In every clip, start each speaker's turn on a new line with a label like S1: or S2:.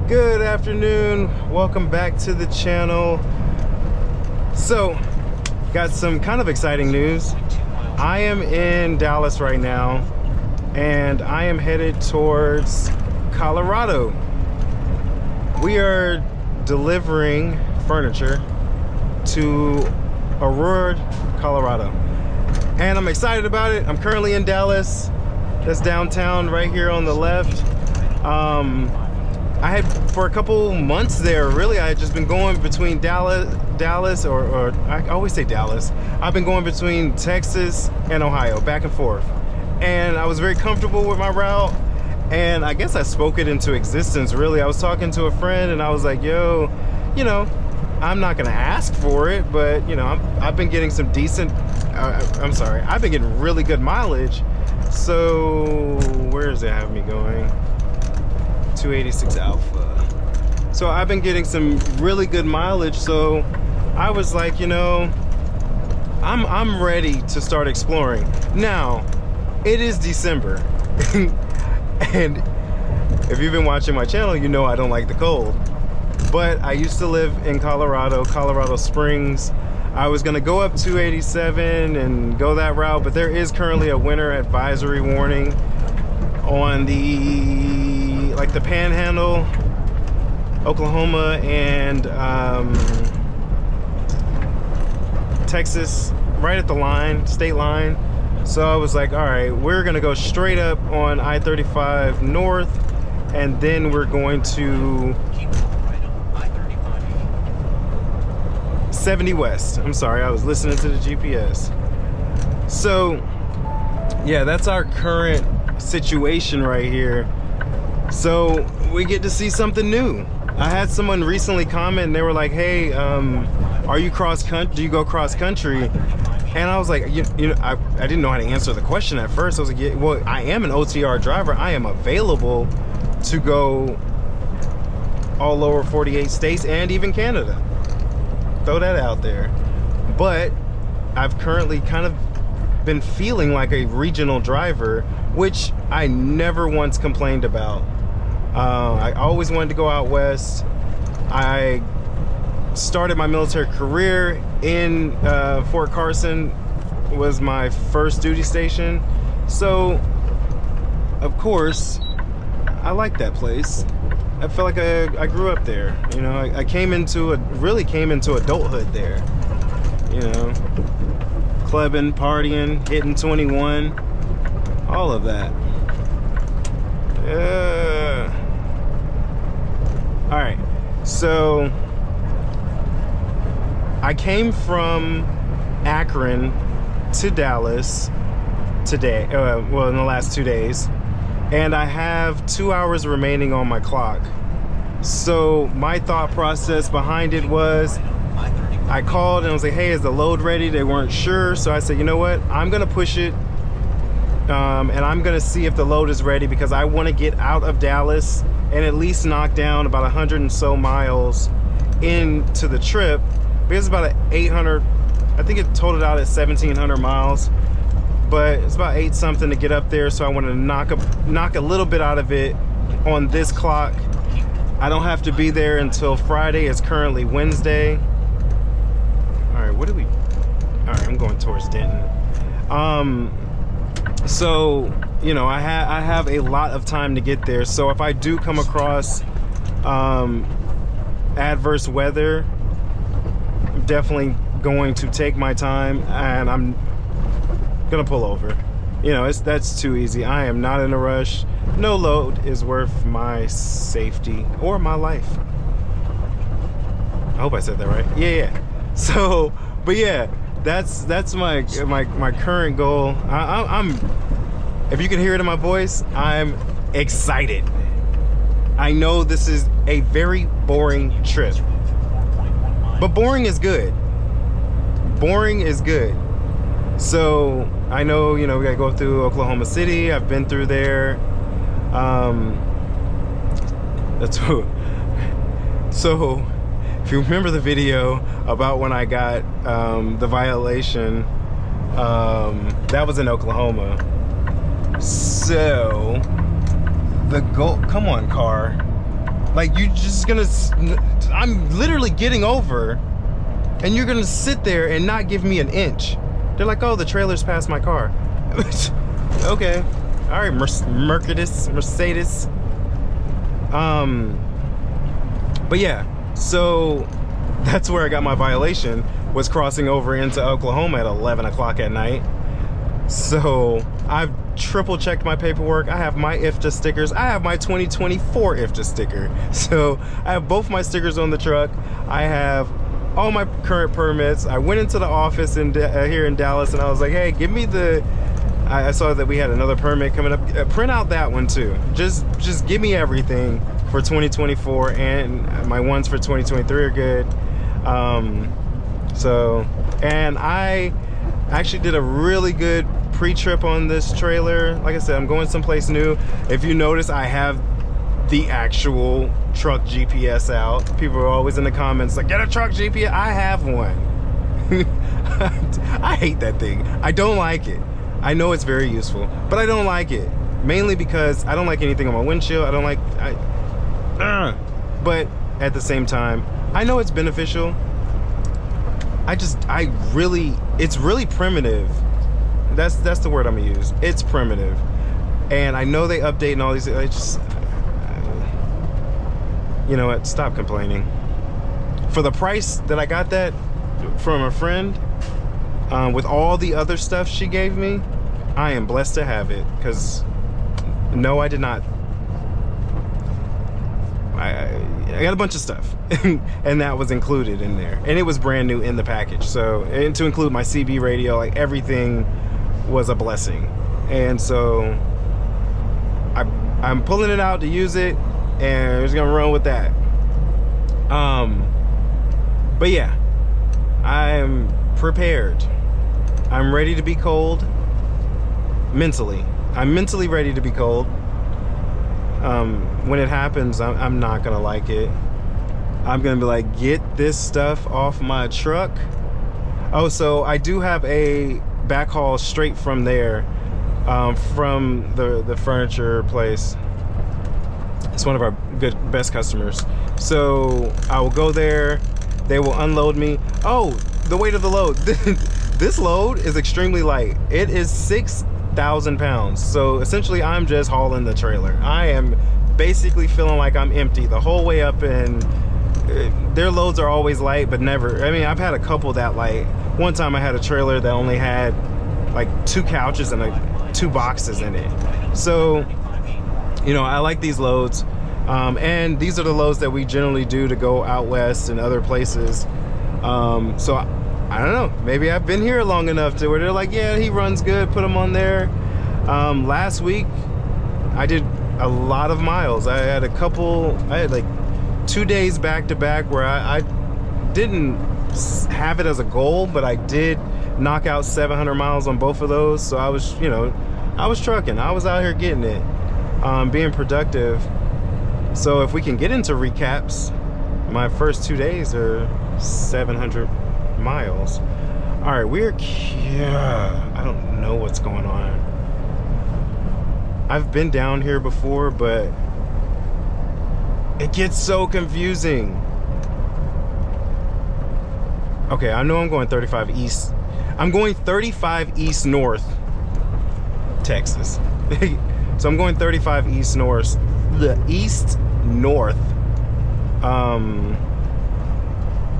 S1: Good afternoon, welcome back to the channel. So, got some kind of exciting news. I am in Dallas right now, and I am headed towards Colorado. We are delivering furniture to Aurora, Colorado, and I'm excited about it. I'm currently in Dallas. That's downtown right here on the left. I had, for a couple months there, really, I had just been going between Dallas, or I always say Dallas. I've been going between Texas and Ohio, back and forth. And I was very comfortable with my route, and I guess I spoke it into existence, really. I was talking to a friend, and I was like, yo, you know, I'm not gonna ask for it, but, you know, I've been getting some decent, I've been getting really good mileage. So, where does it have me going? 286 Alpha. So I've been getting some really good mileage, so I was like, you know, I'm ready to start exploring. Now, it is December, and if you've been watching my channel, you know I don't like the cold. But I used to live in Colorado Springs. I was gonna go up 287 and go that route, but there is currently a winter advisory warning on the Panhandle, Oklahoma, and Texas, right at the line, state line. So I was like, all right, we're gonna go straight up on I-35 north, and then we're going to 70 west. I'm sorry, I was listening to the GPS. So yeah, that's our current situation right here. So we get to see something new. I had someone recently comment, and they were like, hey, are you cross country? Do you go cross country? And I was like, you know, I didn't know how to answer the question at first. I was like, yeah, well, I am an OTR driver. I am available to go all over 48 states and even Canada. Throw that out there. But I've currently kind of been feeling like a regional driver, which I never once complained about. I always wanted to go out west. I started my military career in Fort Carson, was my first duty station. So, of course, I like that place. I feel like I grew up there. You know, I really came into adulthood there. You know, clubbing, partying, hitting 21, all of that. All right, so I came from Akron to Dallas today, well, in the last 2 days, and I have 2 hours remaining on my clock. So my thought process behind it was, I called and I was like, hey, is the load ready? They weren't sure, so I said, you know what, I'm gonna push it, and I'm gonna see if the load is ready, because I want to get out of Dallas and at least knock down about 100 and so miles into the trip. Because it's about 800, I think it totaled out at 1,700 miles, but it's about 8 something to get up there. So I want to knock a little bit out of it on this clock. I don't have to be there until Friday. It's currently Wednesday. All right, what do we? All right, I'm going towards Denton. So, you know, I have a lot of time to get there. So if I do come across adverse weather, I'm definitely going to take my time, and I'm gonna pull over. You know, that's too easy. I am not in a rush. No load is worth my safety or my life. I hope I said that right. Yeah. So, but yeah, that's my current goal. I'm if you can hear it in my voice, I'm excited. I know this is a very boring trip, but boring is good. Boring is good. So I know, you know, we gotta go through Oklahoma City. I've been through there. That's so if you remember the video about when I got the violation, that was in Oklahoma. So the goal, come on car, Like, you just gonna, I'm literally getting over, and you're gonna sit there and not give me an inch. They're like, oh, the trailer's past my car. Okay, all right, Mercedes. But yeah, so that's where I got my violation, was crossing over into Oklahoma at 11 o'clock at night. So I've triple checked my paperwork. I have my IFTA stickers. I have my 2024 IFTA sticker. So I have both my stickers on the truck. I have all my current permits. I went into the office in here in Dallas, and I was like, hey, give me the, I saw that we had another permit coming up. Print out that one too. Just give me everything for 2024, and my ones for 2023 are good. And I actually did a really good pre-trip on this trailer. Like I said, I'm going someplace new. If you notice, I have the actual truck GPS out. People are always in the comments like, get a truck GPS. I have one. I hate that thing. I don't like it. I know it's very useful, but I don't like it. Mainly because I don't like anything on my windshield. I don't like, but at the same time, I know it's beneficial. It's really primitive. That's the word I'm gonna use. It's primitive. And I know they update and all these, you know what, stop complaining. For the price that I got that from a friend, with all the other stuff she gave me, I am blessed to have it. Because no, I did not. I got a bunch of stuff and that was included in there, and it was brand new in the package. So, and to include my CB radio, like everything was a blessing. And so I'm pulling it out to use it, and we're just gonna run with that. But yeah, I'm prepared. I'm ready to be cold mentally. I'm mentally ready to be cold. When it happens, I'm not gonna like it. I'm gonna be like, get this stuff off my truck. Oh, so I do have a backhaul straight from there, from the furniture place. It's one of our best customers. So I will go there, they will unload me. Oh, the weight of the load. This load is extremely light. It is 6,000 pounds. So essentially I'm just hauling the trailer. I am basically feeling like I'm empty the whole way up, and their loads are always light, but never, I mean, I've had a couple that light. One time I had a trailer that only had like 2 couches and 2 boxes in it. So, you know, I like these loads. And these are the loads that we generally do to go out west and other places. So I don't know, maybe I've been here long enough to where they're like, yeah, he runs good, put him on there. Last week I did a lot of miles. I had like 2 days back to back where I didn't have it as a goal, but I did knock out 700 miles on both of those. So I was, you know, I was trucking. I was out here getting it, being productive. So if we can get into recaps, my first 2 days are 700 miles. All right, I don't know what's going on. I've been down here before, but it gets so confusing. Okay, I know I'm going 35 east. I'm going 35 east north, Texas. So I'm going 35 east north. The east north.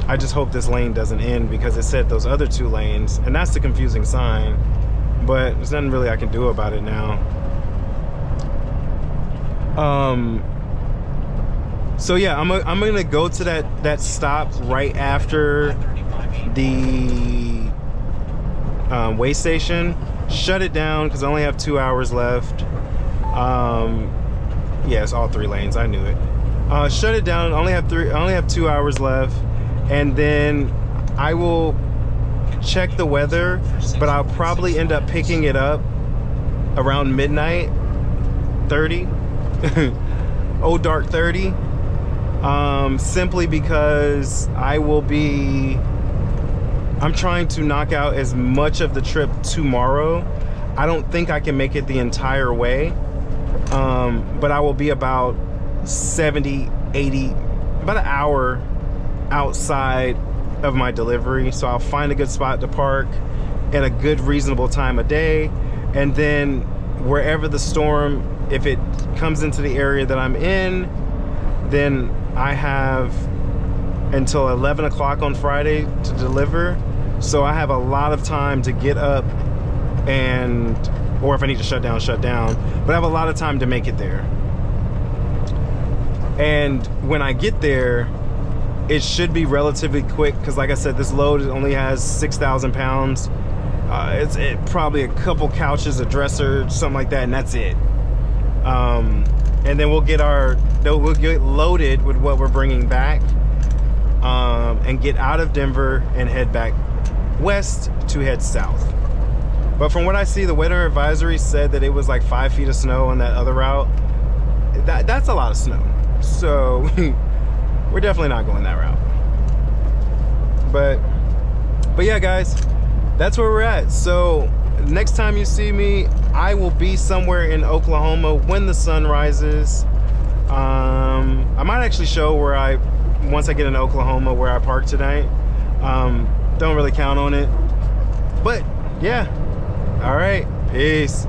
S1: I just hope this lane doesn't end, because it said those other 2 lanes, and that's the confusing sign. But there's nothing really I can do about it now. So yeah, I'm gonna go to that stop right after the way station, shut it down because I only have 2 hours left. Yeah, it's all 3 lanes. I knew it. Shut it down. I only have 2 hours left, and then I will check the weather, but I'll probably end up picking it up around midnight 30. Oh, dark 30. Simply because I'm trying to knock out as much of the trip tomorrow. I don't think I can make it the entire way, but I will be about 70, about an hour outside of my delivery. So I'll find a good spot to park at a good reasonable time of day, and then wherever the storm, if it comes into the area that I'm in, then I have until 11 o'clock on Friday to deliver. So I have a lot of time to get up and, or if I need to shut down, but I have a lot of time to make it there. And when I get there, it should be relatively quick, because like I said, this load only has 6,000 pounds. It's probably a couple couches, a dresser, something like that, and that's it. And then we'll get loaded with what we're bringing back, and get out of Denver and head back west to head south. But from what I see, the weather advisory said that it was like 5 feet of snow on that other route. That's a lot of snow. So we're definitely not going that route. But yeah, guys, that's where we're at. So next time you see me, I will be somewhere in Oklahoma when the sun rises. I might actually show where once I get in Oklahoma, where I park tonight. Don't really count on it, but yeah. All right, peace.